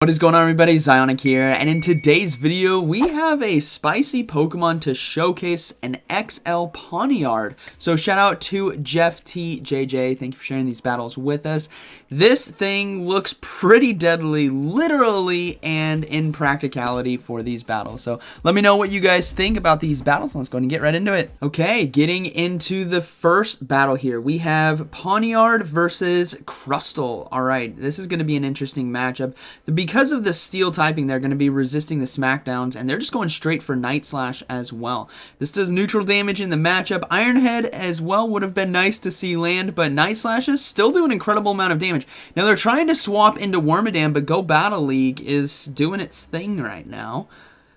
What is going on, everybody? ZyoniK here, and in today's video we have a spicy Pokemon to showcase, an XL Pawniard. So shout out to Jeff TJJ, thank you for sharing these battles with us. This thing looks pretty deadly, literally and in practicality for these battles. So let me know what you guys think about these battles. Let's go ahead and get right into it. Okay, getting into the first battle here, we have Pawniard versus Crustle. Alright, this is going to be an interesting matchup. Because of the steel typing, they're going to be resisting the smackdowns, and they're just going straight for Night Slash as well. This does neutral damage in the matchup. Iron Head as well would have been nice to see land, but Night Slashes still do an incredible amount of damage. Now they're trying to swap into Wormadam, but Go Battle League is doing its thing right now.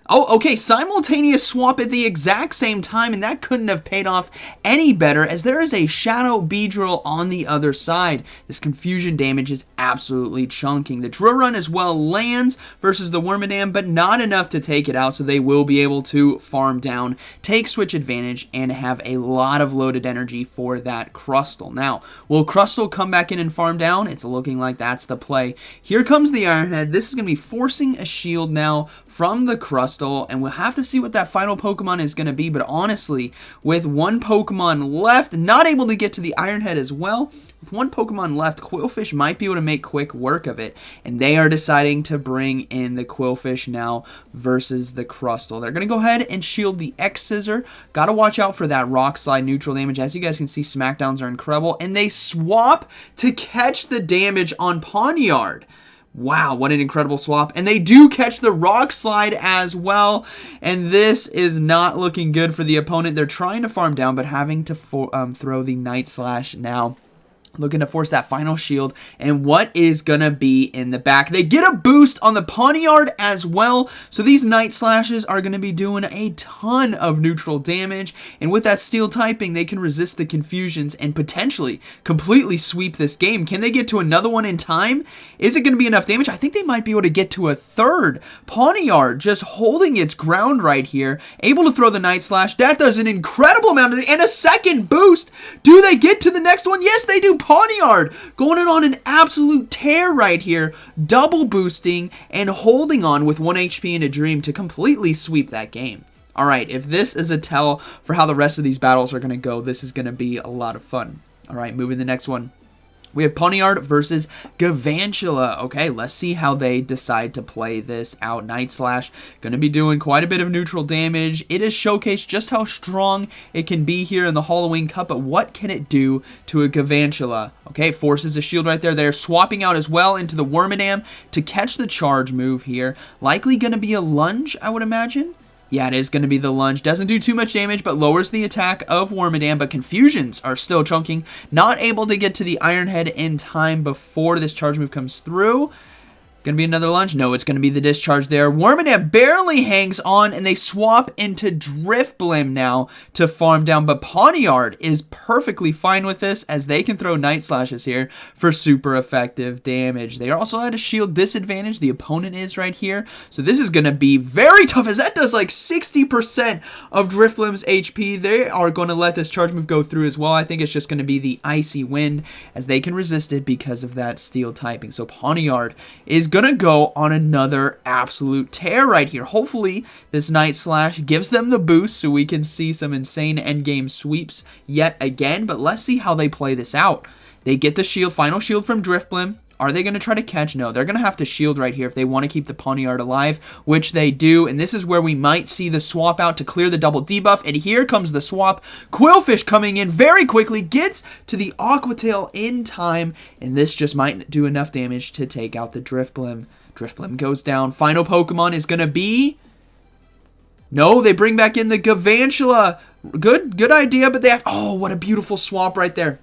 Oh, okay, simultaneous swap at the exact same time, and that couldn't have paid off any better, as there is a Shadow Beedrill on the other side. This confusion damage is absolutely chunking. The Drill Run as well lands versus the Wormadam, but not enough to take it out, so they will be able to farm down, take switch advantage, and have a lot of loaded energy for that Crustle. Now, will Crustle come back in and farm down? It's looking like that's the play. Here comes the Iron Head. This is going to be forcing a shield now from the Crustle, and we'll have to see what that final Pokemon is going to be, but honestly, with one Pokemon left, not able to get to the Iron Head as well, with one Pokemon left, Qwilfish might be able to make quick work of it, and they are deciding to bring in the Qwilfish now versus the Crustle. They're going to go ahead and shield the X-Scissor. Got to watch out for that Rock Slide neutral damage. As you guys can see, Smackdowns are incredible, and they swap to catch the damage on Pawniard. Wow, what an incredible swap. And they do catch the Rock Slide as well. And this is not looking good for the opponent. They're trying to farm down, but having to throw the Night Slash now. Looking to force that final shield, and what is gonna be in the back? They get a boost on the Pawniard as well, so these Night Slashes are gonna be doing a ton of neutral damage, and with that steel typing, they can resist the confusions and potentially completely sweep this game. Can they get to another one in time? Is it gonna be enough damage? I think they might be able to get to a third. Pawniard just holding its ground right here, able to throw the Night Slash. That does an incredible amount, and a second boost. Do they get to the next one? Yes, they do. Pawniard going in on an absolute tear right here, double boosting and holding on with 1 HP in a dream to completely sweep that game. Alright, if this is a tell for how the rest of these battles are going to go, this is going to be a lot of fun. Alright, moving to the next one. We have Pawniard versus Galvantula. Okay, let's see how they decide to play this out. Night Slash going to be doing quite a bit of neutral damage. It is showcased just how strong it can be here in the Halloween Cup, but what can it do to a Galvantula? Okay, forces a shield right there. They're swapping out as well into the Wormadam to catch the charge move here. Likely going to be a lunge, I would imagine. Yeah, it is going to be the lunge. Doesn't do too much damage, but lowers the attack of Wormadam, but confusions are still chunking. Not able to get to the Iron Head in time before this charge move comes through. Gonna be another lunge? No, it's gonna be the discharge there. Wormadam barely hangs on, and they swap into Drifblim now to farm down, but Pawniard is perfectly fine with this, as they can throw Night Slashes here for super effective damage. They are also at a shield disadvantage. The opponent is right here, so this is gonna be very tough, as that does like 60% of Drifblim's HP. They are gonna let this charge move go through as well. I think it's just gonna be the Icy Wind, as they can resist it because of that steel typing. So Pawniard is gonna go on another absolute tear right here. Hopefully this Night Slash gives them the boost so we can see some insane endgame sweeps yet again, but let's see how they play this out. They get the shield, final shield from Drifblim. Are they going to try to catch? No, they're going to have to shield right here if they want to keep the Pawniard alive, which they do, and this is where we might see the swap out to clear the double debuff, and here comes the swap. Qwilfish coming in very quickly, gets to the Aqua Tail in time, and this just might do enough damage to take out the Drifblim. Drifblim goes down. Final Pokemon is going to be... No, they bring back in the Galvantula. Good idea, but they have... Oh, what a beautiful swap right there.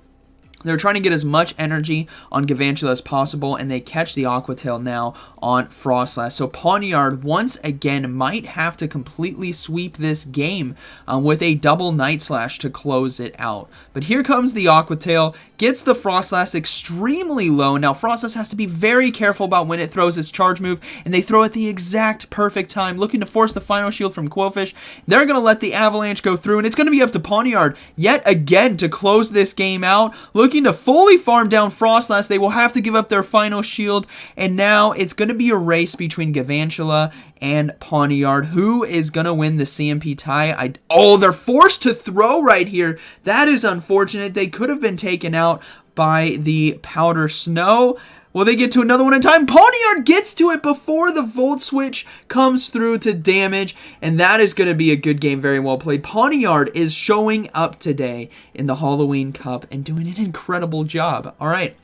They're trying to get as much energy on Galvantula as possible, and they catch the Aqua Tail now on Frostlass. So Pawniard, once again, might have to completely sweep this game with a double Night Slash to close it out. But here comes the Aqua Tail, gets the Frostlass extremely low. Now, Frostlass has to be very careful about when it throws its charge move, and they throw at the exact perfect time, looking to force the final shield from Qwilfish. They're going to let the Avalanche go through, and it's going to be up to Pawniard yet again to close this game out. Look looking to fully farm down Frostlass. They will have to give up their final shield, and now it's going to be a race between Galvantula and Pawniard. Who is going to win the CMP tie? Oh, they're forced to throw right here. That is unfortunate. They could have been taken out by the Powder Snow. Will they get to another one in time? Pawniard gets to it before the Volt Switch comes through to damage, and that is going to be a good game. Very well played. Pawniard is showing up today in the Halloween Cup and doing an incredible job. All right.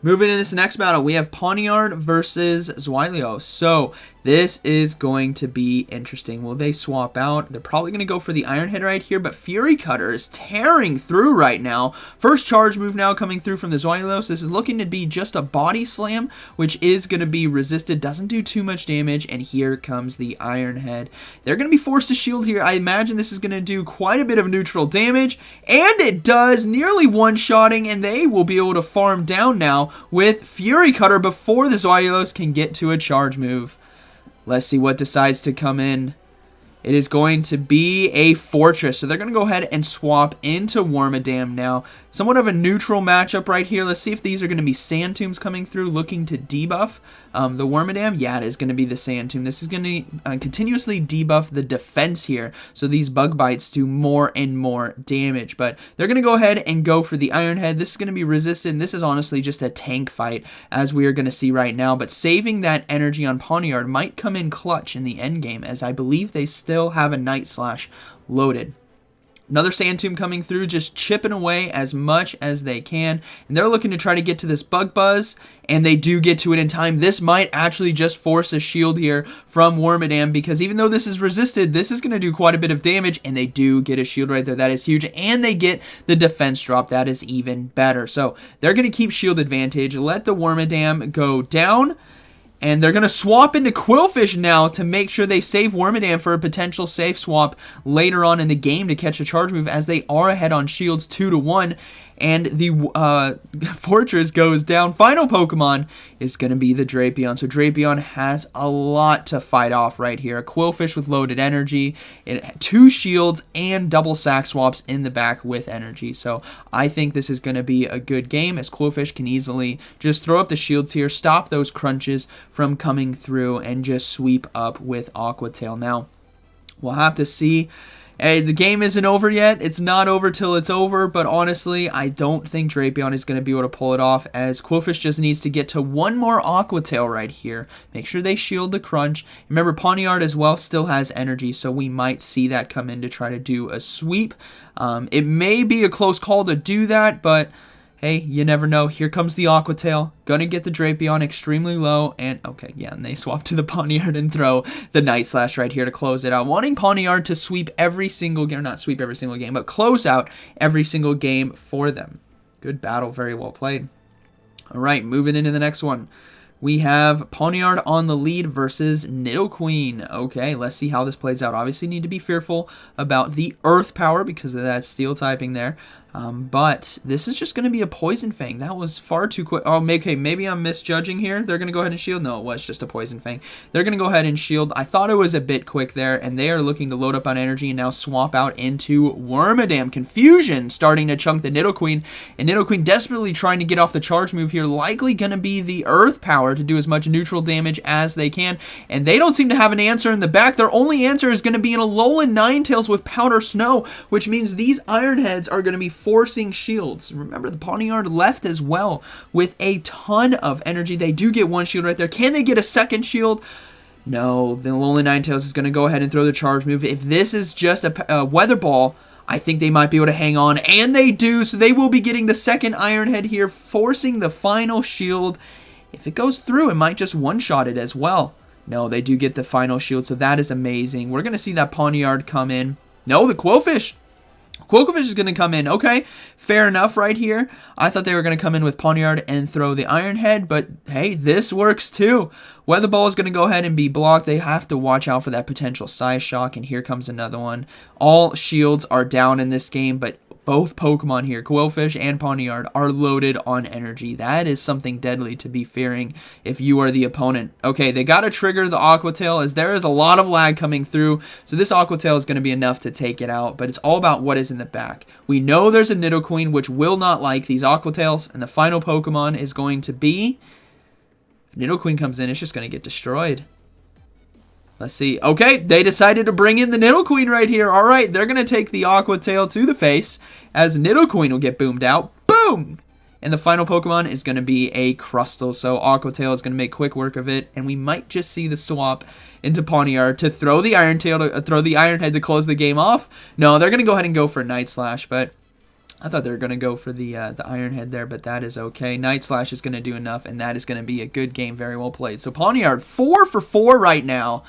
Moving into this next battle, we have Pawniard versus Zweilous. So this is going to be interesting. Will they swap out? They're probably going to go for the Iron Head right here, but Fury Cutter is tearing through right now. First charge move now coming through from the Zweilous. This is looking to be just a body slam, which is going to be resisted. Doesn't do too much damage, and here comes the Iron Head. They're going to be forced to shield here. I imagine this is going to do quite a bit of neutral damage, and it does, nearly one-shotting, and they will be able to farm down now with Fury Cutter before the Zweilous can get to a charge move. Let's see what decides to come in. It is going to be a Fortress. So they're going to go ahead and swap into Wormadam now. Somewhat of a neutral matchup right here. Let's see if these are going to be Sand Tombs coming through looking to debuff the Wormadam. Yeah, it is going to be the Sand Tomb. This is going to continuously debuff the defense here. So these Bug Bites do more and more damage. But they're going to go ahead and go for the Iron Head. This is going to be resisted. And this is honestly just a tank fight, as we are going to see right now. But saving that energy on Pawniard might come in clutch in the end game, as I believe they still have a Night Slash loaded. Another Sand Tomb coming through, just chipping away as much as they can. And they're looking to try to get to this Bug Buzz, and they do get to it in time. This might actually just force a shield here from Wormadam, because even though this is resisted, this is going to do quite a bit of damage, and they do get a shield right there. That is huge, and they get the defense drop. That is even better. So they're going to keep shield advantage, let the Wormadam go down, and they're going to swap into Qwilfish now to make sure they save Wormadam for a potential safe swap later on in the game to catch a charge move, as they are ahead on shields 2-1. And the Fortress goes down. Final Pokemon is going to be the Drapion. So Drapion has a lot to fight off right here. A Qwilfish with loaded energy, 2 shields, and double sack swaps in the back with energy. So I think this is going to be a good game, as Qwilfish can easily just throw up the shields here, stop those crunches from coming through, and just sweep up with Aqua Tail. Now, we'll have to see. Hey, the game isn't over yet. It's not over till it's over, but honestly, I don't think Drapion is going to be able to pull it off, as Qwilfish just needs to get to one more Aqua Tail right here. Make sure they shield the crunch. Remember, Pawniard as well still has energy, so we might see that come in to try to do a sweep. It may be a close call to do that, but hey, you never know. Here comes the Aqua Tail. Gonna get the Drapion extremely low. And, okay, yeah, and they swap to the Pawniard and throw the Night Slash right here to close it out. Wanting Pawniard to sweep every single game, or not sweep every single game, but close out every single game for them. Good battle. Very well played. All right, moving into the next one. We have Pawniard on the lead versus Nidoqueen. Okay, let's see how this plays out. Obviously need to be fearful about the Earth power because of that steel typing there. But this is just going to be a Poison Fang. That was far too quick. Oh, okay, maybe I'm misjudging here. They're going to go ahead and shield. No, it was just a Poison Fang. They're going to go ahead and shield. I thought it was a bit quick there, and they are looking to load up on energy and now swap out into Wormadam. Confusion starting to chunk the Nidoqueen, and Nidoqueen desperately trying to get off the charge move here. Likely going to be the Earth power to do as much neutral damage as they can, and they don't seem to have an answer in the back. Their only answer is going to be an Alolan Ninetales with Powder Snow, which means these Iron Heads are going to be forcing shields. Remember, the Pawniard left as well with a ton of energy. They do get one shield right there. Can they get a second shield? No, the Alolan Ninetales is going to go ahead and throw the charge move. If this is just a Weather Ball, I think they might be able to hang on, and they do, so they will be getting the second Iron Head here, forcing the final shield. If it goes through, it might just one-shot it as well. No, they do get the final shield, so that is amazing. We're going to see that Pawniard come in. No, the Qwilfish. Qwilfish is going to come in. Okay, fair enough right here. I thought they were going to come in with Pawniard and throw the Iron Head, but hey, this works too. Weather Ball is going to go ahead and be blocked. They have to watch out for that potential Psy Shock, and here comes another one. All shields are down in this game, but both Pokemon here, Qwilfish and Pawniard, are loaded on energy. That is something deadly to be fearing if you are the opponent. Okay, they got to trigger the Aqua Tail as there is a lot of lag coming through. So this Aqua Tail is going to be enough to take it out, but it's all about what is in the back. We know there's a Nidoqueen which will not like these Aqua Tails, and the final Pokemon is going to be... Nidoqueen comes in, it's just going to get destroyed. Let's see. Okay, they decided to bring in the Nidoqueen right here. All right, they're going to take the Aqua Tail to the face as Nidoqueen will get boomed out. Boom! And the final Pokemon is going to be a Crustle. So Aqua Tail is going to make quick work of it. And we might just see the swap into Pawniard to throw the Iron Tail, to throw the Iron Head to close the game off. No, they're going to go ahead and go for Night Slash, but... I thought they were going to go for the Iron Head there, but that is okay. Night Slash is going to do enough, and that is going to be a good game. Very well played. So Pawniard, 4 for 4 right now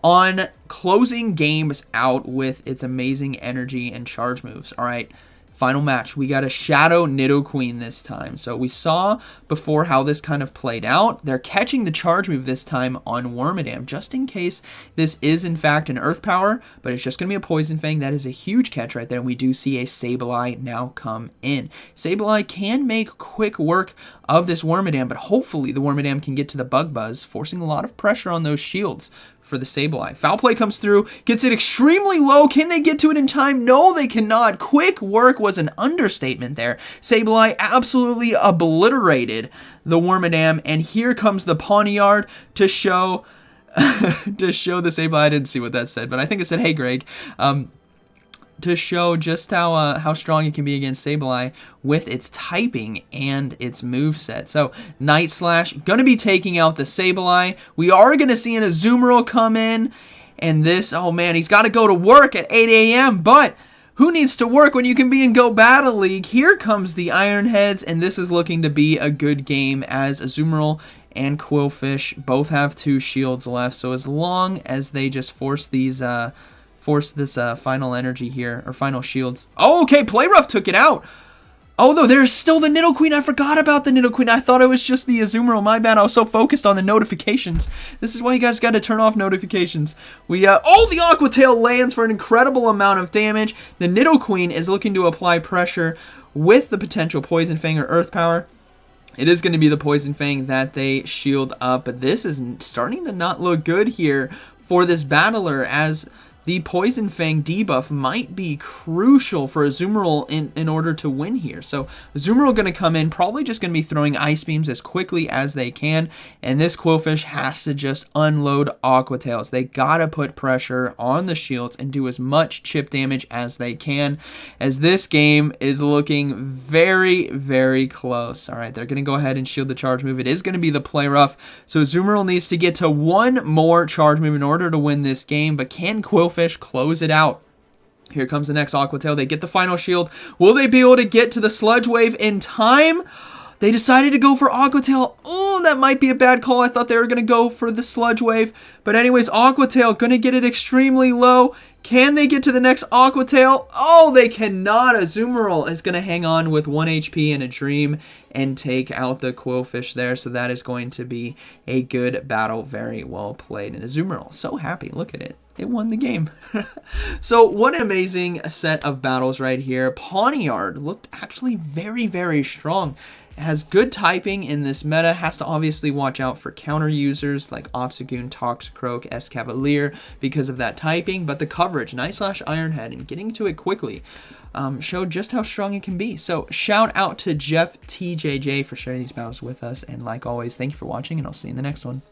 on closing games out with its amazing energy and charge moves. All right, final match. We got a Shadow Nidoqueen this time. So we saw before how this kind of played out. They're catching the charge move this time on Wormadam, just in case this is in fact an Earth Power, but it's just going to be a Poison Fang. That is a huge catch right there. And we do see a Sableye now come in. Sableye can make quick work of this Wormadam, but hopefully the Wormadam can get to the Bug Buzz, forcing a lot of pressure on those shields for the Sableye. Foul Play comes through, gets it extremely low. Can they get to it in time? No, they cannot. Quick work was an understatement there. Sableye absolutely obliterated the Wormadam, and here comes the Pawniard to show to show the Sableye. I didn't see what that said, but I think it said, "Hey, Greg." To show just how strong it can be against Sableye with its typing and its moveset. So, Night Slash, going to be taking out the Sableye. We are going to see an Azumarill come in, and this, oh man, he's got to go to work at 8 a.m., but who needs to work when you can be in Go Battle League? Here comes the Iron Heads, and this is looking to be a good game as Azumarill and Qwilfish both have 2 shields left, so as long as they just force these... force this final energy here, or final shields. Oh, okay, Play Rough took it out. Oh, no, there's still the Nidoqueen. I forgot about the Nidoqueen. I thought it was just the Azumarill. My bad. I was so focused on the notifications. This is why you guys got to turn off notifications. Oh, the Aqua Tail lands for an incredible amount of damage. The Nidoqueen is looking to apply pressure with the potential Poison Fang or Earth Power. It is going to be the Poison Fang that they shield up, but this is starting to not look good here for this battler, as the Poison Fang debuff might be crucial for Azumarill in order to win here. So Azumarill going to come in, probably just going to be throwing Ice Beams as quickly as they can, and this Qwilfish has to just unload Aqua Tails. They got to put pressure on the shields and do as much chip damage as they can, as this game is looking very, very close. All right, they're going to go ahead and shield the charge move. It is going to be the Play Rough, so Azumarill needs to get to 1 more charge move in order to win this game, but can Qwilfish close it out? Here comes the next Aqua Tail. They get the final shield. Will they be able to get to the Sludge Wave in time? They decided to go for Aqua Tail. Oh, that might be a bad call. I thought they were going to go for the Sludge Wave. But anyways, Aqua Tail going to get it extremely low. Can they get to the next Aqua Tail? Oh, they cannot. Azumarill is going to hang on with 1 HP and a Dream and take out the Qwilfish there. So that is going to be a good battle. Very well played. And Azumarill, so happy. Look at it. It won the game. So what an amazing set of battles right here. Pawniard looked actually very, very strong. It has good typing in this meta. Has to obviously watch out for counter users like Obstagoon, Toxicroak, Escavalier because of that typing. But the coverage, Night Slash, Iron Head, and getting to it quickly showed just how strong it can be. So shout out to Jeff TJJ for sharing these battles with us. And like always, thank you for watching, and I'll see you in the next one.